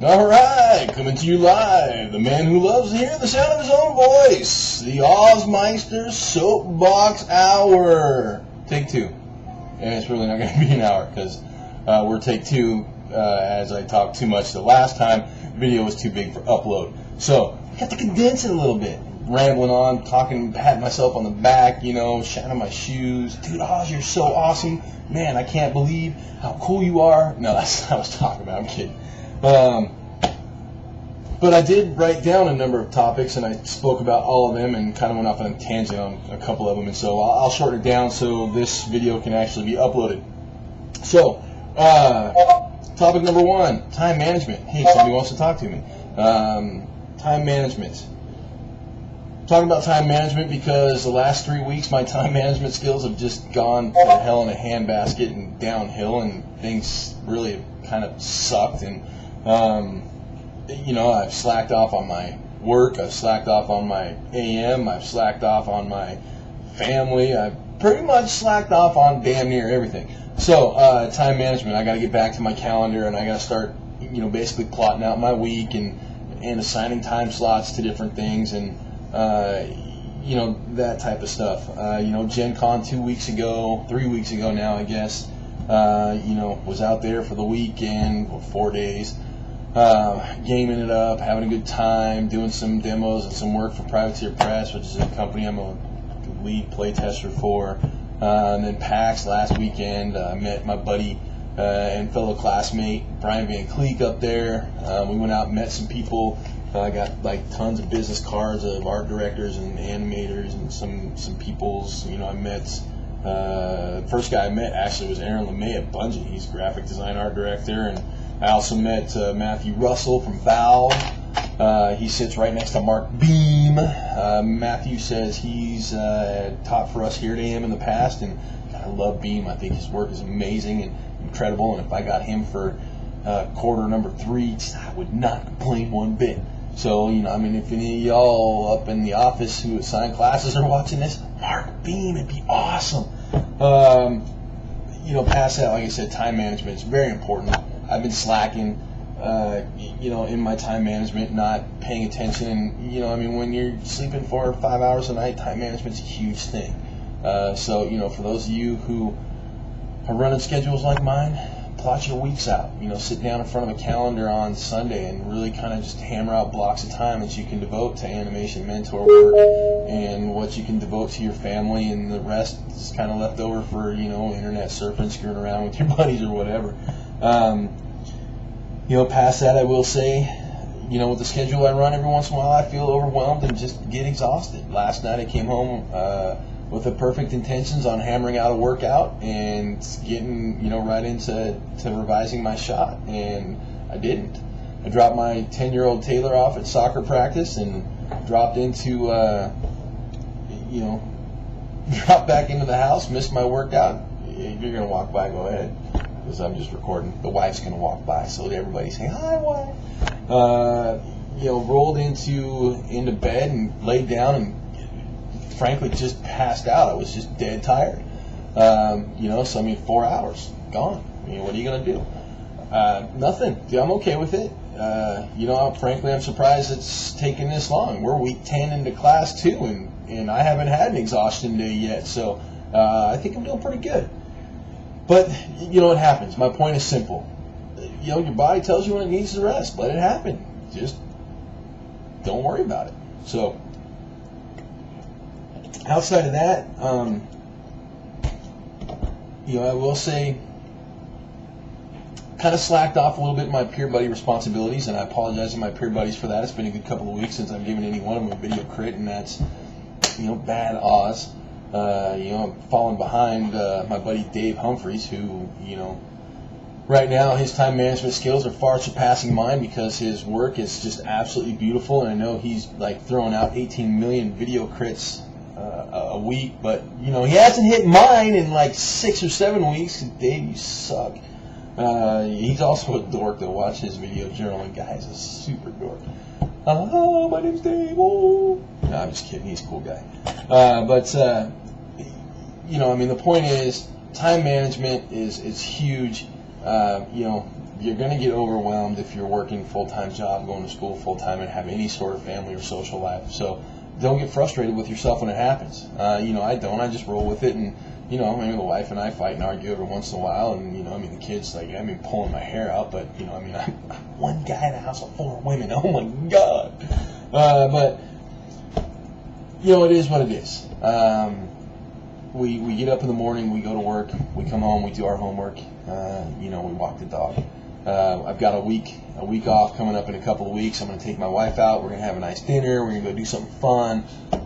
Alright, coming to you live, the man who loves to hear the sound of his own voice, the Ozmeister Soapbox Hour. Take two. And it's really not going to be an hour, because we're take two, as I talked too much the last time. The video was too big for upload. So, I have to condense it a little bit. Rambling on, talking, patting myself on the back, you know, shining my shoes. Dude, Oz, you're so awesome. Man, I can't believe how cool you are. No, that's not what I was talking about. I'm kidding. But I did write down a number of topics, and I spoke about all of them and kind of went off on a tangent on a couple of them, and so I'll shorten it down so this video can actually be uploaded. So, topic number one, time management. Hey, somebody wants to talk to me. Time management. Talking about time management because the last 3 weeks my time management skills have just gone to hell in a handbasket and downhill, and things really have kind of sucked. And you know, I've slacked off on my work, I've slacked off on my AM, I've slacked off on my family, I've pretty much slacked off on damn near everything. So, time management, I got to get back to my calendar, and I got to start, you know, basically plotting out my week and assigning time slots to different things, and you know, that type of stuff. You know, Gen Con 3 weeks ago now, I guess, you know, was out there for the weekend, 4 days, gaming it up, having a good time, doing some demos and some work for Privateer Press, which is a company I'm a lead playtester for. And then PAX last weekend, I met my buddy and fellow classmate Brian Van Cleek up there. We went out and met some people. I got like tons of business cards of art directors and animators and some people's. You know, I met first guy I met actually was Aaron LeMay at Bungie. He's a graphic design art director, and I also met Matthew Russell from Valve. He sits right next to Mark Beam. Matthew says he's taught for us here at AM in the past, and I love Beam. I think his work is amazing and incredible, and if I got him for quarter number 3, I would not complain one bit. So, you know, I mean, if any of y'all up in the office who assign classes are watching this, Mark Beam, it'd be awesome. You know, past that, like I said, time management is very important. I've been slacking, you know, in my time management, not paying attention. You know, I mean, when you're sleeping 4 or 5 hours a night, time management's a huge thing. So, you know, for those of you who are running schedules like mine, plot your weeks out. You know, sit down in front of a calendar on Sunday and really kind of just hammer out blocks of time that you can devote to animation mentor work, and what you can devote to your family, and the rest is kind of left over for, you know, internet surfing, screwing around with your buddies or whatever. You know, past that, I will say, you know, with the schedule I run, every once in a while I feel overwhelmed and just get exhausted. Last night I came home with the perfect intentions on hammering out a workout and getting, you know, right into revising my shot, and I didn't. I dropped my 10-year-old Taylor off at soccer practice and dropped into, you know, dropped back into the house, missed my workout. If you're going to walk by, go ahead, because I'm just recording. The wife's going to walk by, so everybody say, "Hi, wife." You know, rolled into bed and laid down and frankly just passed out. I was just dead tired. You know, so I mean, 4 hours gone. I mean, what are you gonna do? Nothing. Yeah, I'm okay with it. You know, frankly, I'm surprised it's taken this long. We're week 10 into class 2, and I haven't had an exhaustion day yet. So I think I'm doing pretty good. But you know, it happens. My point is simple. You know, your body tells you when it needs to rest. Let it happen. Just don't worry about it. So, outside of that, you know, I will say, kind of slacked off a little bit in my peer buddy responsibilities, and I apologize to my peer buddies for that. It's been a good couple of weeks since I've given any one of them a video crit, and that's, you know, bad Oz. You know, I'm falling behind my buddy Dave Humphreys, who, you know, right now his time management skills are far surpassing mine because his work is just absolutely beautiful, and I know he's like throwing out 18 million video crits a week, but you know, he hasn't hit mine in like 6 or 7 weeks. Dave, you suck. He's also a dork, though. Watch his video journaling. Guy's a super dork. Oh, my name's Dave. Oh. No, I'm just kidding. He's a cool guy. But you know, I mean, the point is, time management is huge. You know, you're going to get overwhelmed if you're working full-time job, going to school full-time, and have any sort of family or social life. So don't get frustrated with yourself when it happens. I don't. I just roll with it, and maybe the wife and I fight and argue every once in a while, and the kids pulling my hair out, but I'm one guy in a house of 4 women. Oh my God! But it is what it is. We get up in the morning, we go to work, we come home, we do our homework, we walk the dog. I've got a week off coming up in a couple of weeks. I'm going to take my wife out. We're going to have a nice dinner. We're going to go do something fun.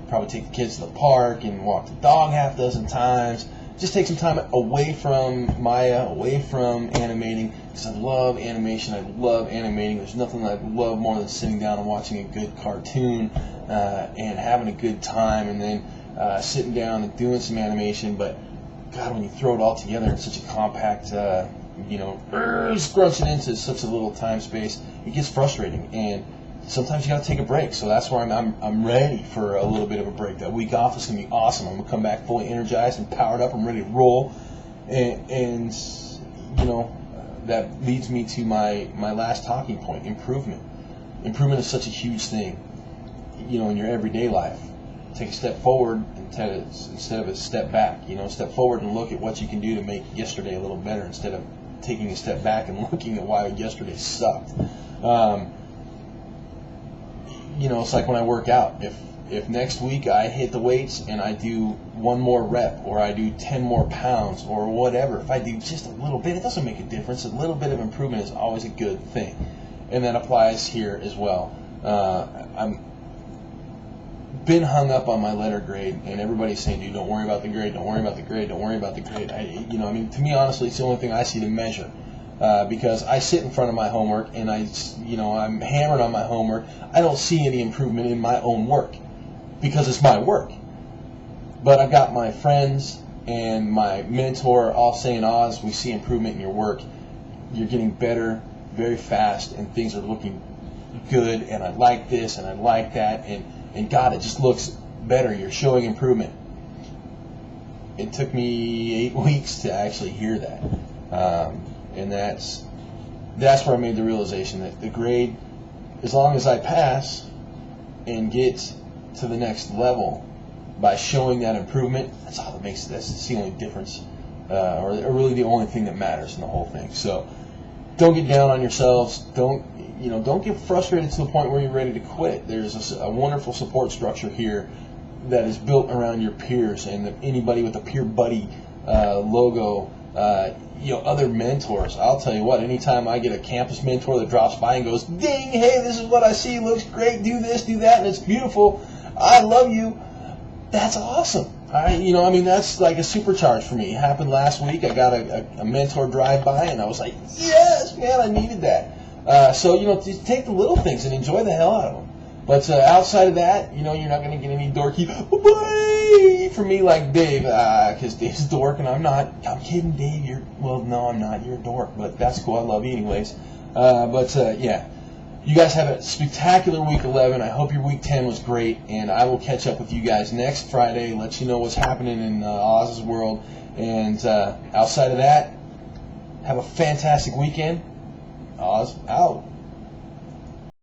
Probably take the kids to the park and walk the dog half dozen times. Just take some time away from Maya, away from animating, because I love animation. I love animating. There's nothing that I love more than sitting down and watching a good cartoon and having a good time, and then sitting down and doing some animation. But God, when you throw it all together in such a compact, scrunch it into such a little time space, it gets frustrating, and sometimes you got to take a break. So that's where I'm ready for a little bit of a break. That week off is going to be awesome. I'm going to come back fully energized and powered up. I'm ready to roll, and that leads me to my last talking point: improvement. Improvement is such a huge thing, in your everyday life. Take a step forward instead of a step back. Step forward and look at what you can do to make yesterday a little better, instead of taking a step back and looking at why yesterday sucked. It's like when I work out. If next week I hit the weights and I do 1 more rep, or I do 10 more pounds, or whatever, if I do just a little bit, it doesn't make a difference. A little bit of improvement is always a good thing, and that applies here as well. I'm been hung up on my letter grade, and everybody's saying, dude, don't worry about the grade, don't worry about the grade, don't worry about the grade. To me, honestly, it's the only thing I see to measure, because I sit in front of my homework and I'm hammered on my homework. I don't see any improvement in my own work because it's my work. But I've got my friends and my mentor all saying, Oz, we see improvement in your work. You're getting better very fast, and things are looking good, and I like this and I like that, and God, it just looks better. You're showing improvement. It took me 8 weeks to actually hear that. And that's where I made the realization that the grade, as long as I pass and get to the next level by showing that improvement, that's all that makes it. That's the only difference, or really the only thing that matters in the whole thing. So don't get down on yourselves. Don't get frustrated to the point where you're ready to quit. There's a wonderful support structure here that is built around your peers, and anybody with a peer buddy logo, other mentors. I'll tell you what, anytime I get a campus mentor that drops by and goes, ding, hey, this is what I see, looks great, do this, do that, and it's beautiful, I love you, that's awesome. That's like a supercharge for me. It happened last week. I got a mentor drive by, and I was like, yes, man, I needed that. Just take the little things and enjoy the hell out of them. But outside of that, you're not going to get any dorky boy from me like Dave, because Dave's a dork and I'm not. I'm kidding, Dave. No, I'm not. You're a dork, but that's cool. I love you anyways. Yeah. You guys have a spectacular week 11. I hope your week 10 was great, and I will catch up with you guys next Friday, let you know what's happening in Oz's world. And outside of that, have a fantastic weekend. Oz out.